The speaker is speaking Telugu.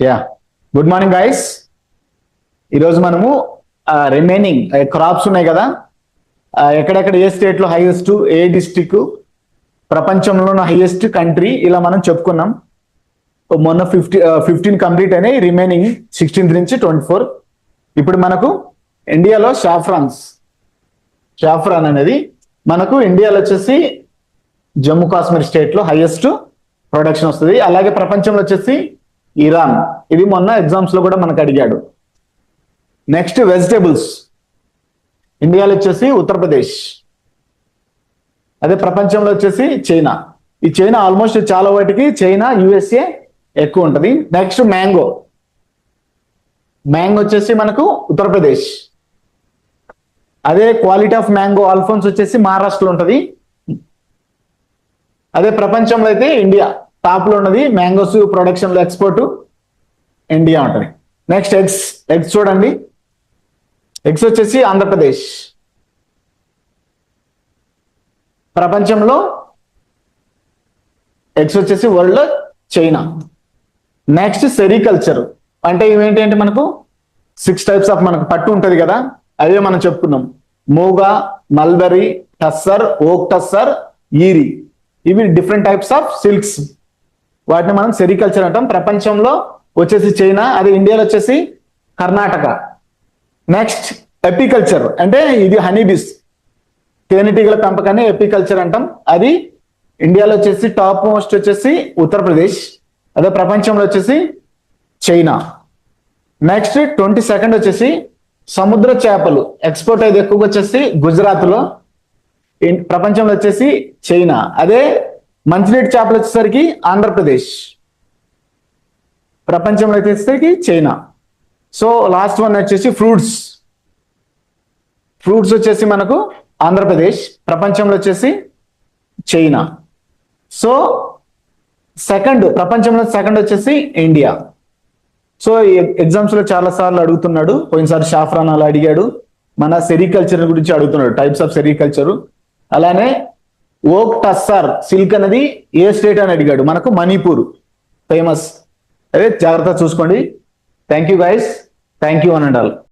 Yeah good morning guys. ఈరోజు మనము రిమైనింగ్ క్రాప్స్ ఉన్నాయి కదా, ఎక్కడెక్కడ ఏ స్టేట్ లో హైయెస్ట్, ఏ డిస్ట్రిక్ట్ ప్రపంచంలో హైయెస్ట్ కంట్రీ, ఇలా మనం చెప్పుకున్నాం. మొన్న 15 కంప్లీట్ అయినాయి, రిమైనింగ్ 16th నుంచి 24. ఇప్పుడు మనకు ఇండియాలో షాఫ్రాన్ అనేది మనకు ఇండియాలో వచ్చేసి జమ్మూ కాశ్మీర్ స్టేట్ లో హైయెస్ట్ ప్రొడక్షన్ వస్తుంది. అలాగే ప్రపంచంలో వచ్చేసి ఇరాన్, ఇది మొన్న ఎగ్జామ్స్ లో కూడా మనకు అడిగాడు. నెక్స్ట్ వెజిటేబుల్స్, ఇండియాలో వచ్చేసి ఉత్తరప్రదేశ్, అదే ప్రపంచంలో వచ్చేసి చైనా. ఈ చైనా ఆల్మోస్ట్ చాలా వాటికి చైనా, యుఎస్ఏ ఎక్కువ ఉంటుంది. నెక్స్ట్ మ్యాంగో వచ్చేసి మనకు ఉత్తరప్రదేశ్. అదే క్వాలిటీ ఆఫ్ మ్యాంగో ఆల్ఫోన్స్ వచ్చేసి మహారాష్ట్రలో ఉంటుంది. అదే ప్రపంచంలో అయితే ఇండియా టాప్ లో ఉన్నది, మ్యాంగోస్ ప్రొడక్షన్ లో ఎక్స్పోర్ట్ ఇండియా ఉంటుంది. నెక్స్ట్ ఎగ్స్ చూడండి, ఎగ్స్ వచ్చేసి ఆంధ్రప్రదేశ్. ప్రపంచంలో ఎగ్స్ వచ్చేసి వరల్డ్ లో చైనా. నెక్స్ట్ సెరికల్చర్ అంటే ఇవేంటి అంటే మనకు 6 టైప్స్ ఆఫ్ మనకు పట్టు ఉంటుంది కదా, అదే మనం చెప్పుకున్నాం. మూగా, మల్బరీ, టస్సర్, ఓక్ టస్సర్, ఈరి, ఇవి డిఫరెంట్ టైప్స్ ఆఫ్ సిల్క్స్, వాటిని మనం సెరికల్చర్ అంటాం. ప్రపంచంలో వచ్చేసి చైనా, అదే ఇండియాలో వచ్చేసి కర్ణాటక. నెక్స్ట్ ఎపికల్చర్ అంటే ఇది హనీబీస్, తేనెటీగల పెంపకాన్ని ఎపికల్చర్ అంటాం. అది ఇండియాలో వచ్చేసి టాప్ మోస్ట్ వచ్చేసి ఉత్తరప్రదేశ్, అదే ప్రపంచంలో వచ్చేసి చైనా. నెక్స్ట్ 22nd వచ్చేసి సముద్ర చేపలు ఎక్స్పోర్ట్ అయితే ఎక్కువగా వచ్చేసి గుజరాత్ లో, ప్రపంచంలో వచ్చేసి చైనా. అదే మంచినీటి చేపలు వచ్చేసరికి ఆంధ్రప్రదేశ్, ప్రపంచంలో వచ్చేసరికి చైనా. సో లాస్ట్ వన్ వచ్చేసి ఫ్రూట్స్ వచ్చేసి మనకు ఆంధ్రప్రదేశ్, ప్రపంచంలో వచ్చేసి చైనా. సో ప్రపంచంలో సెకండ్ వచ్చేసి ఇండియా. సో ఎగ్జామ్స్ లో చాలా సార్లు అడుగుతున్నాడు, పోయినసారి షాఫ్రాన్ అలా అడిగాడు, మన సెరికల్చర్ గురించి అడుగుతున్నాడు, టైప్స్ ఆఫ్ సెరికల్చర్. అలానే ఓక్ టస్సర్ సిల్క్ అనేది ఏ స్టేట్ అని అడిగాడు, మనకు మణిపూర్ ఫేమస్. అదే జాగ్రత్త చూసుకోండి. Thank you guys, thank you one and all.